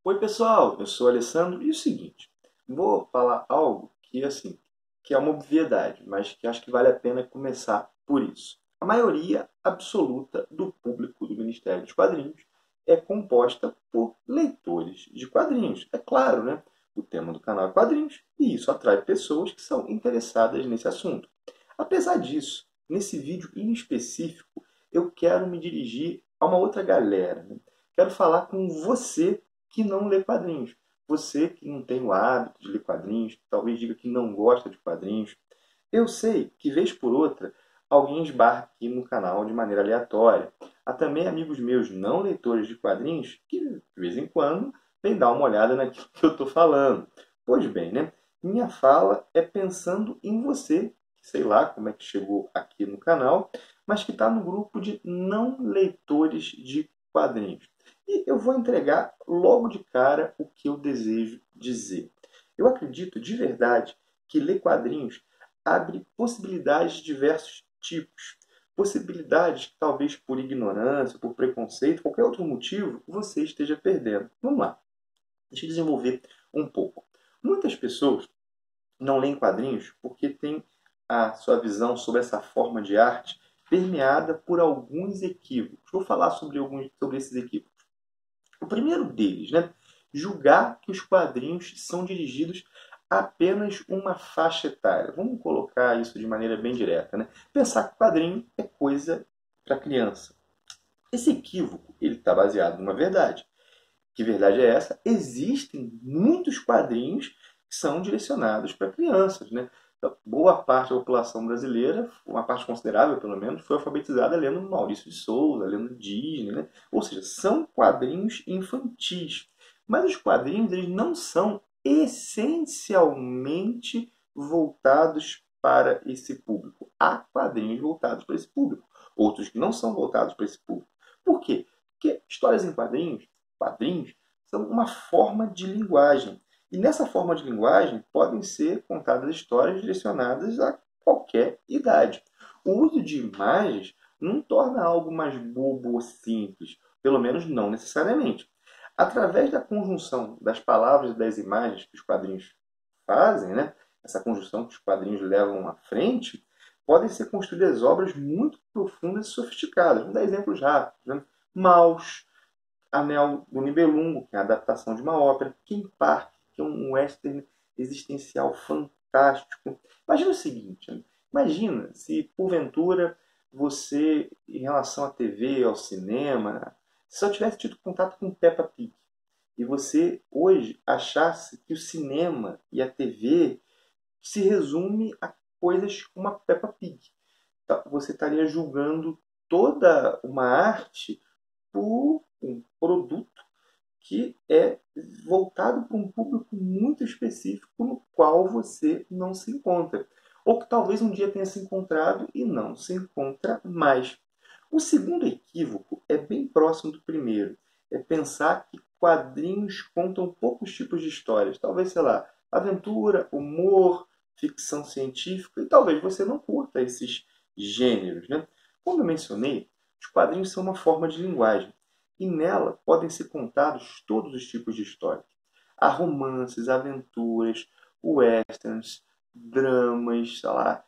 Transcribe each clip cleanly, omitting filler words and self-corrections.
Oi pessoal, eu sou o Alessandro e o seguinte, vou falar algo que assim, que é uma obviedade, mas que acho que vale a pena começar por isso. A maioria absoluta do público do Ministério dos Quadrinhos é composta por leitores de quadrinhos. É claro, né? O tema do canal é quadrinhos e isso atrai pessoas que são interessadas nesse assunto. Apesar disso, nesse vídeo em específico, eu quero me dirigir a uma outra galera, né? Quero falar com você que não lê quadrinhos. Você que não tem o hábito de ler quadrinhos, talvez diga que não gosta de quadrinhos. Eu sei que, vez por outra, alguém esbarra aqui no canal de maneira aleatória. Há também amigos meus não leitores de quadrinhos que, de vez em quando, vêm dar uma olhada naquilo que eu estou falando. Pois bem, né? Minha fala é pensando em você, que sei lá como é que chegou aqui no canal, mas que está no grupo de não leitores de quadrinhos. E eu vou entregar logo de cara o que eu desejo dizer. Eu acredito de verdade que ler quadrinhos abre possibilidades de diversos tipos. Possibilidades que talvez por ignorância, por preconceito, qualquer outro motivo, você esteja perdendo. Vamos lá. Deixa eu desenvolver um pouco. Muitas pessoas não leem quadrinhos porque têm a sua visão sobre essa forma de arte permeada por alguns equívocos. Vou falar sobre esses equívocos. O primeiro deles, né? Julgar que os quadrinhos são dirigidos a apenas uma faixa etária. Vamos colocar isso de maneira bem direta, né? Pensar que o quadrinho é coisa para criança. Esse equívoco ele está baseado numa verdade. Que verdade é essa? Existem muitos quadrinhos que são direcionados para crianças, né? Então, boa parte da população brasileira, uma parte considerável pelo menos, foi alfabetizada lendo Maurício de Souza, lendo Disney, né? Ou seja, são quadrinhos infantis. Mas os quadrinhos eles não são essencialmente voltados para esse público. Há quadrinhos voltados para esse público, outros que não são voltados para esse público. Por quê? Porque histórias em quadrinhos são uma forma de linguagem. E nessa forma de linguagem podem ser contadas histórias direcionadas a qualquer idade. O uso de imagens não torna algo mais bobo ou simples, pelo menos não necessariamente. Através da conjunção das palavras e das imagens que os quadrinhos fazem, né? Essa conjunção que os quadrinhos levam à frente, podem ser construídas obras muito profundas e sofisticadas. Vamos dar exemplos rápidos. Né? Maus, Anel do Nibelungo, que é a adaptação de uma ópera, King Park, que é um western existencial fantástico. Imagina o seguinte, né? Imagina se porventura você, em relação à TV, ao cinema, se só tivesse tido contato com Peppa Pig e você hoje achasse que o cinema e a TV se resume a coisas como a Peppa Pig. Então, você estaria julgando toda uma arte por um produto que é voltado para um público muito específico no qual você não se encontra. Ou que talvez um dia tenha se encontrado e não se encontra mais. O segundo equívoco é bem próximo do primeiro. É pensar que quadrinhos contam poucos tipos de histórias. Talvez, sei lá, aventura, humor, ficção científica. E talvez você não curta esses gêneros. Né? Como eu mencionei, os quadrinhos são uma forma de linguagem. E nela podem ser contados todos os tipos de histórias. Há romances, aventuras, westerns, dramas, sei lá,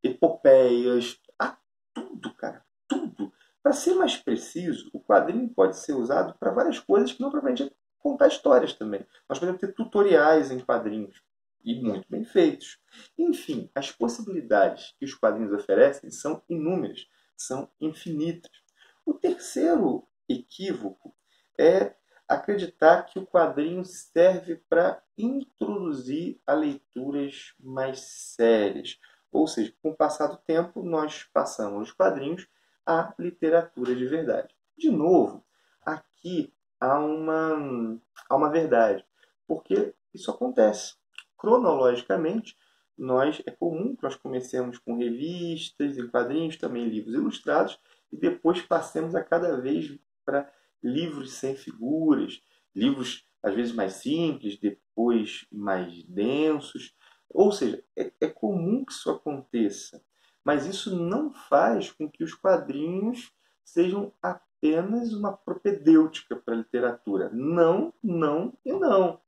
epopeias. Há tudo, cara, tudo. Para ser mais preciso, o quadrinho pode ser usado para várias coisas que não propriamente contar histórias também. Nós podemos ter tutoriais em quadrinhos e muito bem feitos. Enfim, as possibilidades que os quadrinhos oferecem são inúmeras, são infinitas. O terceiro equívoco é acreditar que o quadrinho serve para introduzir a leituras mais sérias. Ou seja, com o passar do tempo, nós passamos os quadrinhos à literatura de verdade. De novo, aqui há uma verdade, porque isso acontece. Cronologicamente, é comum que nós comecemos com revistas e quadrinhos, também livros ilustrados, e depois passemos a cada vez para livros sem figuras, livros às vezes mais simples, depois mais densos. Ou seja, é comum que isso aconteça, mas isso não faz com que os quadrinhos sejam apenas uma propedêutica para a literatura. Não, não e não.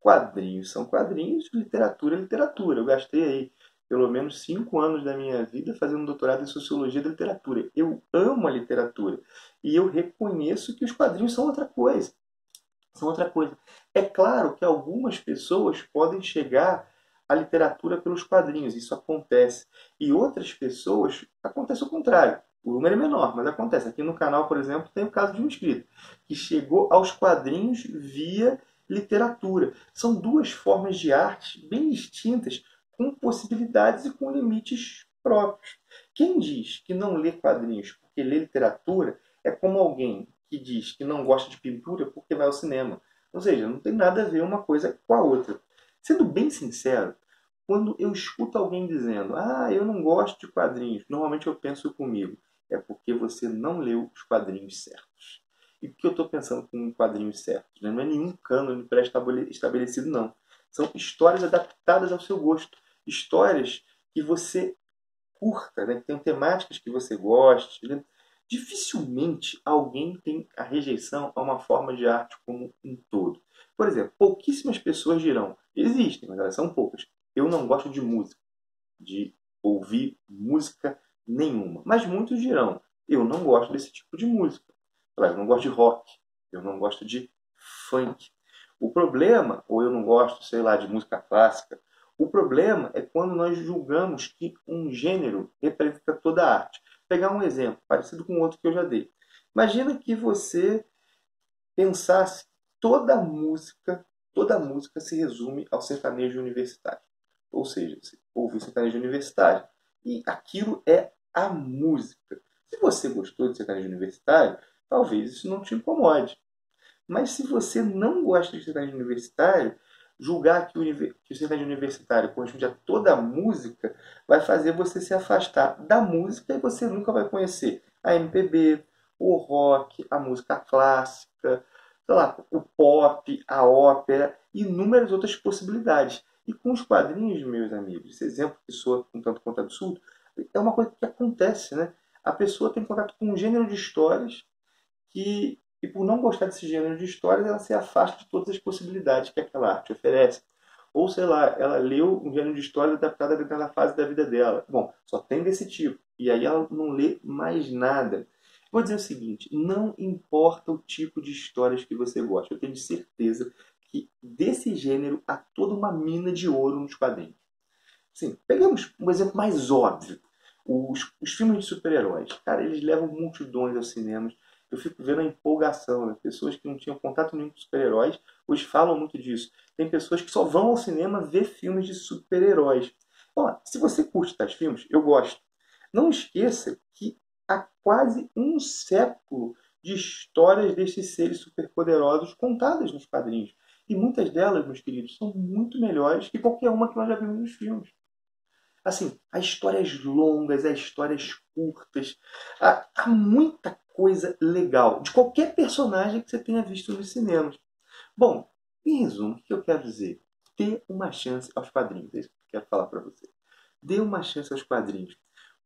Quadrinhos são quadrinhos, literatura é literatura. Eu gastei aí pelo menos 5 anos da minha vida fazendo um doutorado em Sociologia da Literatura. Eu amo a literatura e eu reconheço que os quadrinhos são outra coisa. São outra coisa. É claro que algumas pessoas podem chegar à literatura pelos quadrinhos, isso acontece. E outras pessoas, acontece o contrário. O número é menor, mas acontece. Aqui no canal, por exemplo, tem o caso de um inscrito que chegou aos quadrinhos via literatura. São duas formas de arte bem distintas, com possibilidades e com limites próprios. Quem diz que não lê quadrinhos porque lê literatura é como alguém que diz que não gosta de pintura porque vai ao cinema. Ou seja, não tem nada a ver uma coisa com a outra. Sendo bem sincero, quando eu escuto alguém dizendo eu não gosto de quadrinhos, normalmente eu penso comigo, é porque você não leu os quadrinhos certos. E o que eu estou pensando com quadrinhos certos? Né? Não é nenhum cânone pré-estabelecido, não. São histórias adaptadas ao seu gosto. Histórias que você curta, né? Que tenham temáticas que você goste. Né? Dificilmente alguém tem a rejeição a uma forma de arte como um todo. Por exemplo, pouquíssimas pessoas dirão, existem, mas elas são poucas, eu não gosto de música, de ouvir música nenhuma. Mas muitos dirão, eu não gosto desse tipo de música. Eu não gosto de rock, eu não gosto de funk. O problema, ou eu não gosto, sei lá, de música clássica, o problema é quando nós julgamos que um gênero representa toda a arte. Vou pegar um exemplo, parecido com outro que eu já dei. Imagina que você pensasse toda música se resume ao sertanejo universitário. Ou seja, você ouve o sertanejo universitário e aquilo é a música. Se você gostou de sertanejo universitário, talvez isso não te incomode. Mas se você não gosta de sertanejo universitário, julgar que o sertanejo universitário corresponde a toda a música vai fazer você se afastar da música e você nunca vai conhecer a MPB, o rock, a música clássica, sei lá, o pop, a ópera e inúmeras outras possibilidades. E com os quadrinhos, meus amigos, esse exemplo que soa um tanto quanto absurdo, é uma coisa que acontece, né? A pessoa tem contato com um gênero de histórias e por não gostar desse gênero de histórias, ela se afasta de todas as possibilidades que aquela arte oferece. Ou, sei lá, ela leu um gênero de história adaptado a determinada fase da vida dela. Bom, só tem desse tipo. E aí ela não lê mais nada. Vou dizer o seguinte, não importa o tipo de histórias que você gosta. Eu tenho certeza que desse gênero há toda uma mina de ouro nos quadrinhos. Sim, pegamos um exemplo mais óbvio. Os filmes de super-heróis. Cara, eles levam multidões aos cinemas. Eu fico vendo a empolgação, né? Pessoas que não tinham contato nenhum com super-heróis, hoje falam muito disso. Tem pessoas que só vão ao cinema ver filmes de super-heróis. Ó, se você curte tais filmes, eu gosto. Não esqueça que há quase um século de histórias desses seres superpoderosos contadas nos quadrinhos. E muitas delas, meus queridos, são muito melhores que qualquer uma que nós já vimos nos filmes. Assim, há histórias longas, há histórias curtas, há muita coisa legal de qualquer personagem que você tenha visto nos cinemas. Bom, em resumo, o que eu quero dizer? Dê uma chance aos quadrinhos. É isso que eu quero falar para você. Dê uma chance aos quadrinhos.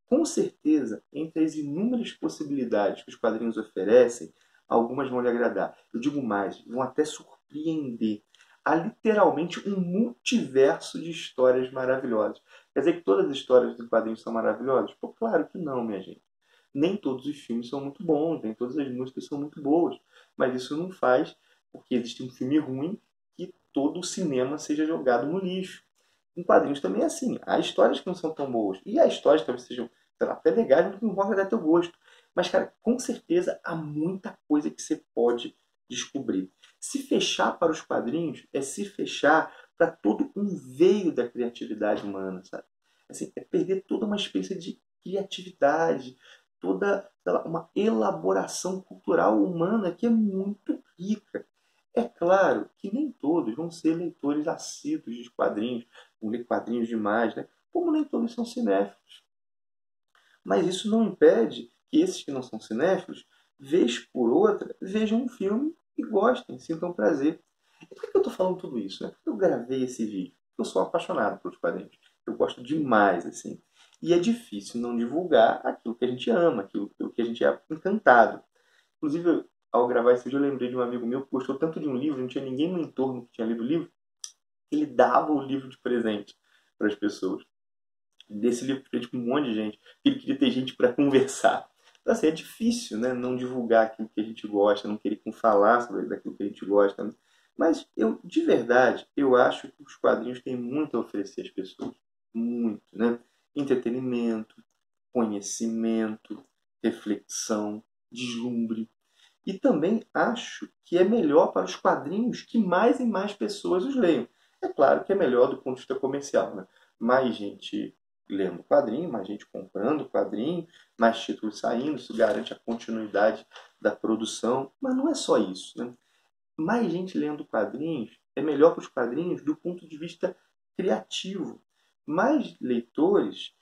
Com certeza, entre as inúmeras possibilidades que os quadrinhos oferecem, algumas vão lhe agradar. Eu digo mais, vão até surpreender. Há literalmente um multiverso de histórias maravilhosas. Quer dizer que todas as histórias de quadrinhos são maravilhosas? Pô, claro que não, minha gente. Nem todos os filmes são muito bons, nem todas as músicas são muito boas. Mas isso não faz, porque existe um filme ruim, que todo o cinema seja jogado no lixo. Em quadrinhos também é assim. Há histórias que não são tão boas. E há histórias que talvez sejam, sei lá, até legais, mas que não vão agradar teu gosto. Mas, cara, com certeza há muita coisa que você pode descobrir. Se fechar para os quadrinhos é se fechar para todo um veio da criatividade humana, sabe? Assim, é perder toda uma espécie de criatividade, toda, sei lá, uma elaboração cultural humana que é muito rica. É claro que nem todos vão ser leitores assíduos de quadrinhos, vão ler quadrinhos demais, né? Como nem todos são cinéfilos. Mas isso não impede que esses que não são cinéfilos, vez por outra, vejam um filme e gostem, sintam prazer. E por que eu estou falando tudo isso? Né? Por que eu gravei esse vídeo? Porque eu sou apaixonado pelos quadrinhos. Eu gosto demais, assim. E é difícil não divulgar aquilo que a gente ama, aquilo que a gente é encantado. Inclusive, ao gravar esse vídeo, eu lembrei de um amigo meu que gostou tanto de um livro, não tinha ninguém no entorno que tinha lido o livro, ele dava o livro de presente para as pessoas. Desse livro de presente para um monte de gente. Ele queria ter gente para conversar. Então, assim, é difícil, né, não divulgar aquilo que a gente gosta, não querer falar sobre daquilo que a gente gosta. Né? Mas eu, de verdade, eu acho que os quadrinhos têm muito a oferecer às pessoas. Muito, né? Entretenimento, conhecimento, reflexão, deslumbre. E também acho que é melhor para os quadrinhos que mais e mais pessoas os leiam. É claro que é melhor do ponto de vista comercial, né? Mais gente lendo quadrinho, mais gente comprando quadrinho, mais títulos saindo, isso garante a continuidade da produção. Mas não é só isso, né? Mais gente lendo quadrinhos é melhor para os quadrinhos do ponto de vista criativo. Mais leitores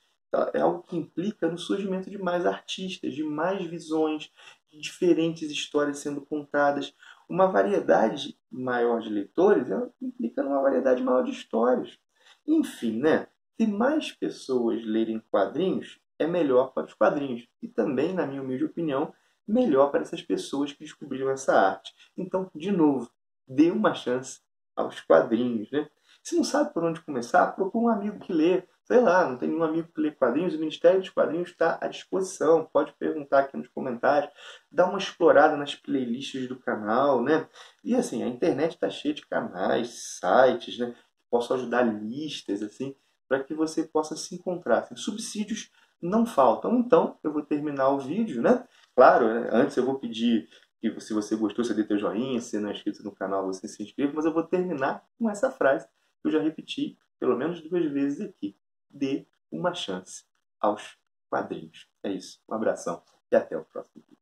é algo que implica no surgimento de mais artistas, de mais visões, de diferentes histórias sendo contadas. Uma variedade maior de leitores implica numa variedade maior de histórias. Enfim, né? Se mais pessoas lerem quadrinhos, é melhor para os quadrinhos. E também, na minha humilde opinião, melhor para essas pessoas que descobriram essa arte. Então, de novo, dê uma chance aos quadrinhos, né? Se não sabe por onde começar, procure um amigo que lê. Sei lá, não tem nenhum amigo que lê quadrinhos, o Ministério dos Quadrinhos está à disposição. Pode perguntar aqui nos comentários. Dá uma explorada nas playlists do canal, né? E assim, a internet está cheia de canais, sites, né? Que possam ajudar listas, assim, para que você possa se encontrar. Assim, subsídios não faltam. Então, eu vou terminar o vídeo, né? Claro, né? Antes eu vou pedir que se você gostou, você dê teu joinha, se não é inscrito no canal, você se inscreva, mas eu vou terminar com essa frase que eu já repeti pelo menos 2 vezes aqui. Dê uma chance aos quadrinhos. É isso. Um abração e até o próximo vídeo.